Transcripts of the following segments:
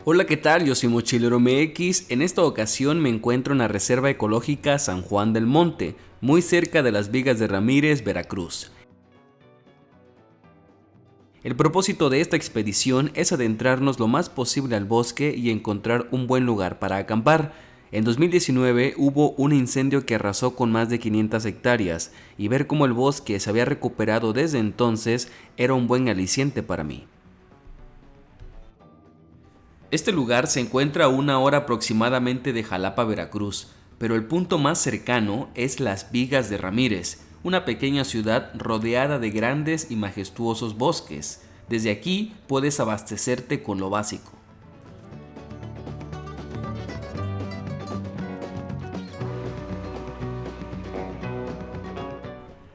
Hola, ¿qué tal? Yo soy Mochilero MX. En esta ocasión me encuentro en la Reserva Ecológica San Juan del Monte, muy cerca de las Vigas de Ramírez, Veracruz. El propósito de esta expedición es adentrarnos lo más posible al bosque y encontrar un buen lugar para acampar. En 2019 hubo un incendio que arrasó con más de 500 hectáreas y ver cómo el bosque se había recuperado desde entonces era un buen aliciente para mí. Este lugar se encuentra a una hora aproximadamente de Jalapa, Veracruz, pero el punto más cercano es Las Vigas de Ramírez, una pequeña ciudad rodeada de grandes y majestuosos bosques. Desde aquí puedes abastecerte con lo básico.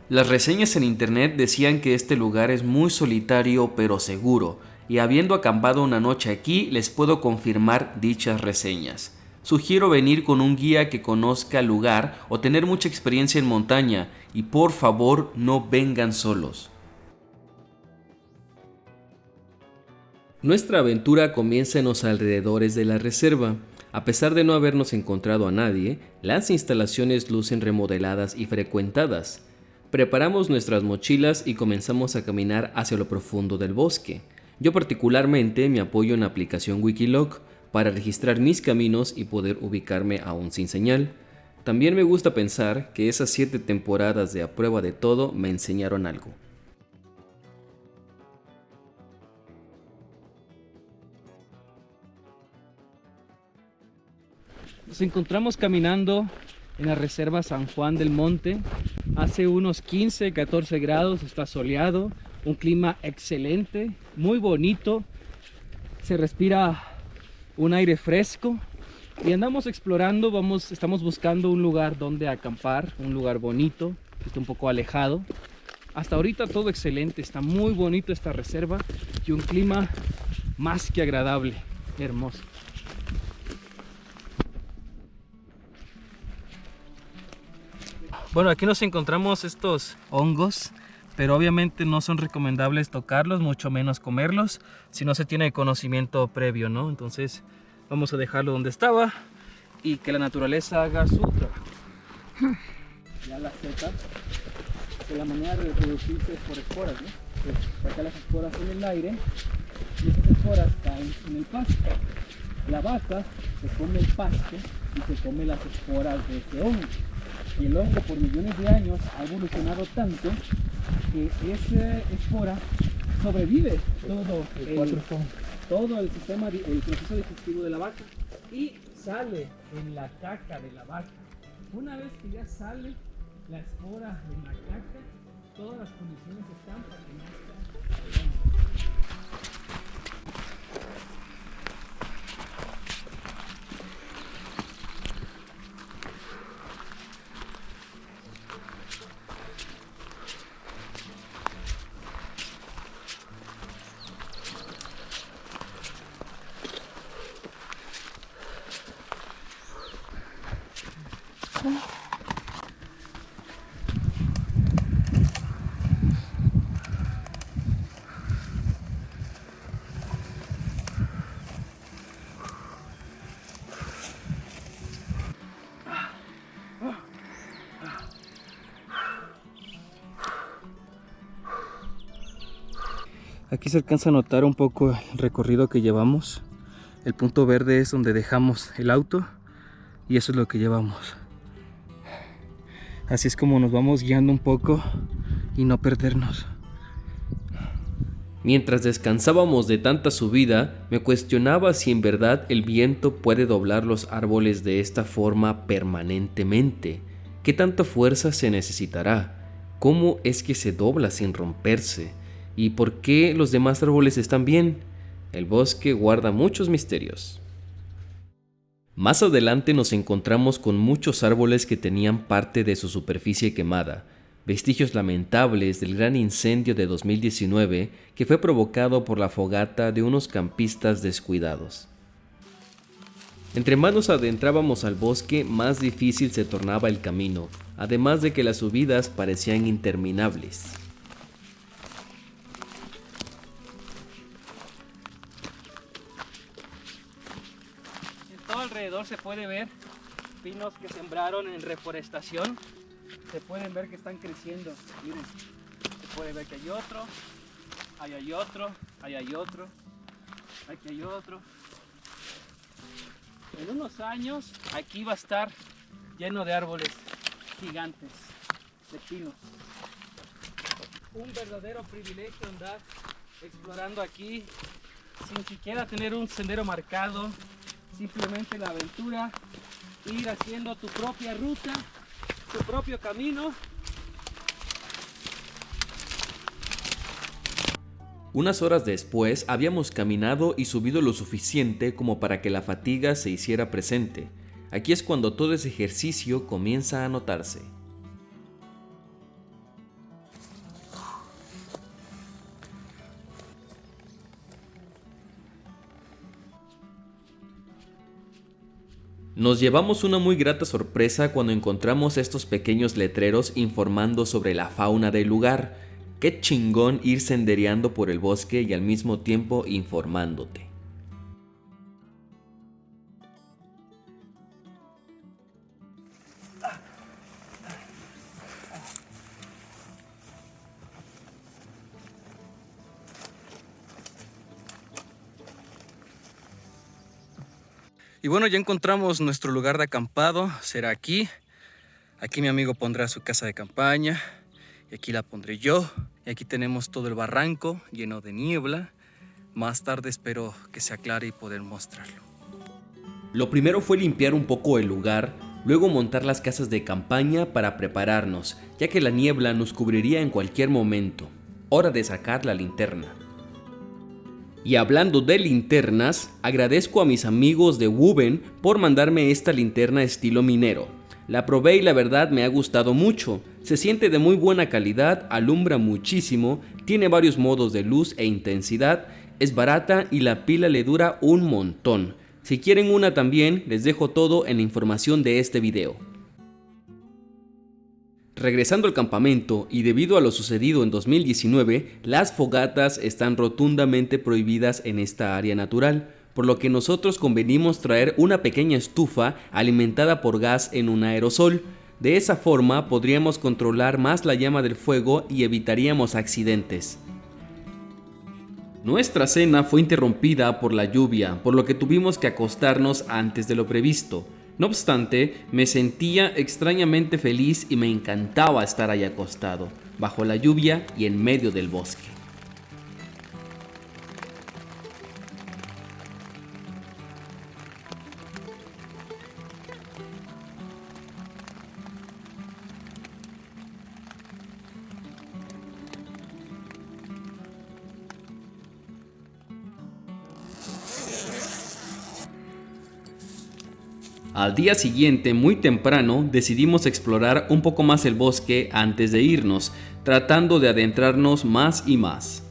Las reseñas en internet decían que este lugar es muy solitario pero seguro, y habiendo acampado una noche aquí les puedo confirmar dichas reseñas. Sugiero venir con un guía que conozca el lugar o tener mucha experiencia en montaña, y por favor no vengan solos. Nuestra aventura comienza en los alrededores de la reserva. A pesar de no habernos encontrado a nadie, las instalaciones lucen remodeladas y frecuentadas. Preparamos nuestras mochilas y comenzamos a caminar hacia lo profundo del bosque. Yo particularmente me apoyo en la aplicación Wikiloc para registrar mis caminos y poder ubicarme aún sin señal. También me gusta pensar que esas 7 temporadas de A Prueba de Todo me enseñaron algo. Nos encontramos caminando en la reserva San Juan del Monte. Hace unos 15, 14 grados, está soleado, un clima excelente, muy bonito. Se respira un aire fresco y andamos explorando, estamos buscando un lugar donde acampar, un lugar bonito, que esté un poco alejado. Hasta ahorita todo excelente, está muy bonito esta reserva y un clima más que agradable, hermoso. Bueno, aquí nos encontramos estos hongos, pero obviamente no son recomendables tocarlos, mucho menos comerlos, si no se tiene conocimiento previo, ¿no? Entonces vamos a dejarlo donde estaba y que la naturaleza haga su trabajo. Ya las setas, que la manera de reproducirse es por esporas, ¿no? Pues saca las esporas en el aire y esas esporas caen en el pasto. La vaca se come el pasto y se come las esporas de este hongo. Y el hongo por millones de años ha evolucionado tanto que esa espora sobrevive todo el sistema, el proceso digestivo de la vaca y sale en la caca de la vaca. Una vez que ya sale la espora de la caca, todas las condiciones están para que nazca el hongo. Aquí se alcanza a notar un poco el recorrido que llevamos. El punto verde es donde dejamos el auto y eso es lo que llevamos. Así es como nos vamos guiando un poco y no perdernos. Mientras descansábamos de tanta subida, me cuestionaba si en verdad el viento puede doblar los árboles de esta forma permanentemente. ¿Qué tanta fuerza se necesitará? ¿Cómo es que se dobla sin romperse? ¿Y por qué los demás árboles están bien? El bosque guarda muchos misterios. Más adelante nos encontramos con muchos árboles que tenían parte de su superficie quemada, vestigios lamentables del gran incendio de 2019 que fue provocado por la fogata de unos campistas descuidados. Entre más nos adentrábamos al bosque, más difícil se tornaba el camino, además de que las subidas parecían interminables. alrededor se puede ver pinos que sembraron en reforestación. Se pueden ver que están creciendo. Miren, se puede ver que hay otro, ahí hay otro, ahí hay otro, aquí hay otro. En unos años aquí va a estar lleno de árboles gigantes, de pinos. Un verdadero privilegio andar explorando aquí sin siquiera tener un sendero marcado, simplemente la aventura, ir haciendo tu propia ruta, tu propio camino. Unas horas después habíamos caminado y subido lo suficiente como para que la fatiga se hiciera presente. Aquí es cuando todo ese ejercicio comienza a notarse. Nos llevamos una muy grata sorpresa cuando encontramos estos pequeños letreros informando sobre la fauna del lugar. Qué chingón ir sendereando por el bosque y al mismo tiempo informándote. Y bueno, ya encontramos nuestro lugar de acampado, será aquí. Aquí mi amigo pondrá su casa de campaña y aquí la pondré yo. Y aquí tenemos todo el barranco lleno de niebla. Más tarde espero que se aclare y poder mostrarlo. Lo primero fue limpiar un poco el lugar, luego montar las casas de campaña para prepararnos, ya que la niebla nos cubriría en cualquier momento. Hora de sacar la linterna. Y hablando de linternas, agradezco a mis amigos de Woven por mandarme esta linterna estilo minero. La probé y la verdad me ha gustado mucho. Se siente de muy buena calidad, alumbra muchísimo, tiene varios modos de luz e intensidad, es barata y la pila le dura un montón. Si quieren una también, les dejo todo en la información de este video. Regresando al campamento y debido a lo sucedido en 2019, las fogatas están rotundamente prohibidas en esta área natural, por lo que nosotros convenimos traer una pequeña estufa alimentada por gas en un aerosol. De esa forma podríamos controlar más la llama del fuego y evitaríamos accidentes. Nuestra cena fue interrumpida por la lluvia, por lo que tuvimos que acostarnos antes de lo previsto. No obstante, me sentía extrañamente feliz y me encantaba estar ahí acostado, bajo la lluvia y en medio del bosque. Al día siguiente, muy temprano, decidimos explorar un poco más el bosque antes de irnos, tratando de adentrarnos más y más.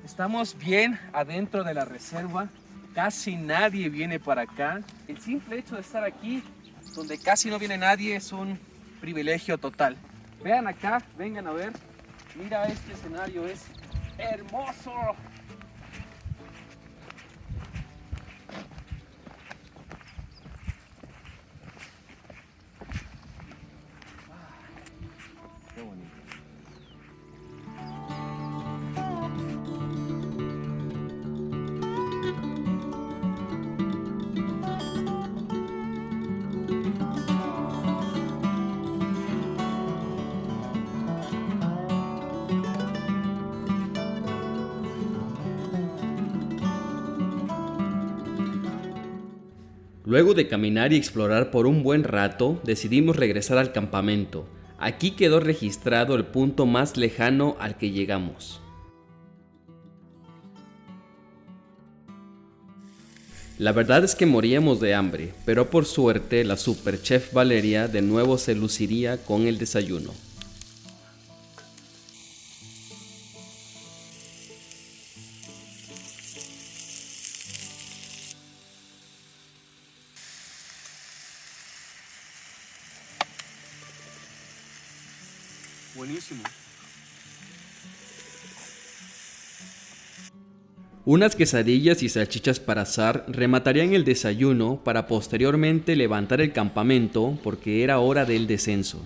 Estamos bien adentro de la reserva, casi nadie viene para acá. El simple hecho de estar aquí, donde casi no viene nadie, es un privilegio total. Vean acá, vengan a ver, mira este escenario, es hermoso. Qué bonito. Luego de caminar y explorar por un buen rato, decidimos regresar al campamento. Aquí quedó registrado el punto más lejano al que llegamos. La verdad es que moríamos de hambre, pero por suerte la superchef Valeria de nuevo se luciría con el desayuno. Buenísimo. Unas quesadillas y salchichas para asar rematarían el desayuno para posteriormente levantar el campamento porque era hora del descenso.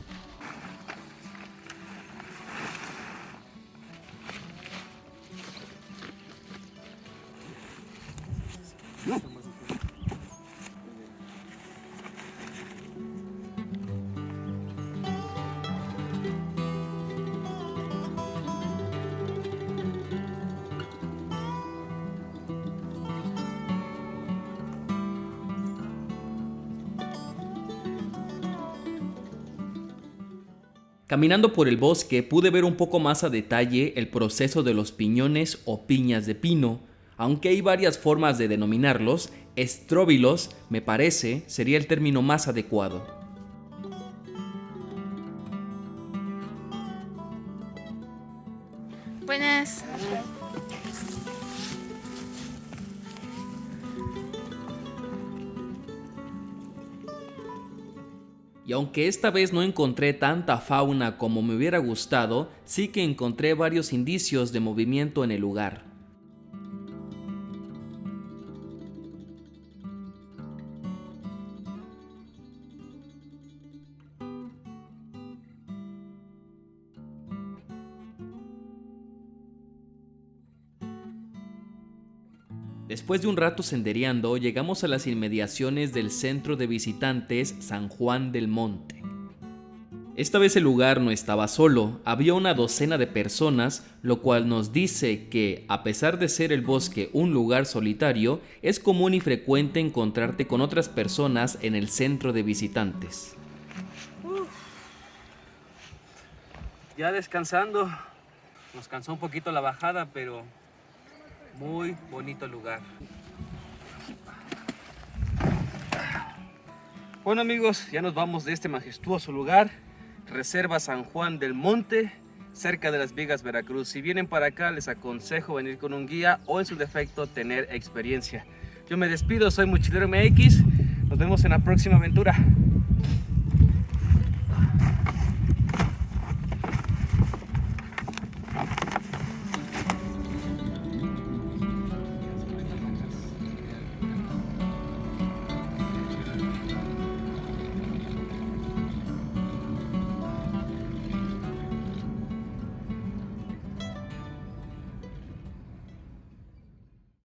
Caminando por el bosque pude ver un poco más a detalle el proceso de los piñones o piñas de pino, aunque hay varias formas de denominarlos. Estróbilos, me parece, sería el término más adecuado. Buenas. Y aunque esta vez no encontré tanta fauna como me hubiera gustado, sí que encontré varios indicios de movimiento en el lugar. Después de un rato sendereando, llegamos a las inmediaciones del centro de visitantes San Juan del Monte. Esta vez el lugar no estaba solo, había una docena de personas, lo cual nos dice que, a pesar de ser el bosque un lugar solitario, es común y frecuente encontrarte con otras personas en el centro de visitantes. Ya descansando, nos cansó un poquito la bajada, pero muy bonito lugar. Bueno amigos, ya nos vamos de este majestuoso lugar, Reserva San Juan del Monte, cerca de Las Vigas, Veracruz. Si vienen para acá, les aconsejo venir con un guía o en su defecto tener experiencia. Yo me despido, soy Mochilero MX, nos vemos en la próxima aventura.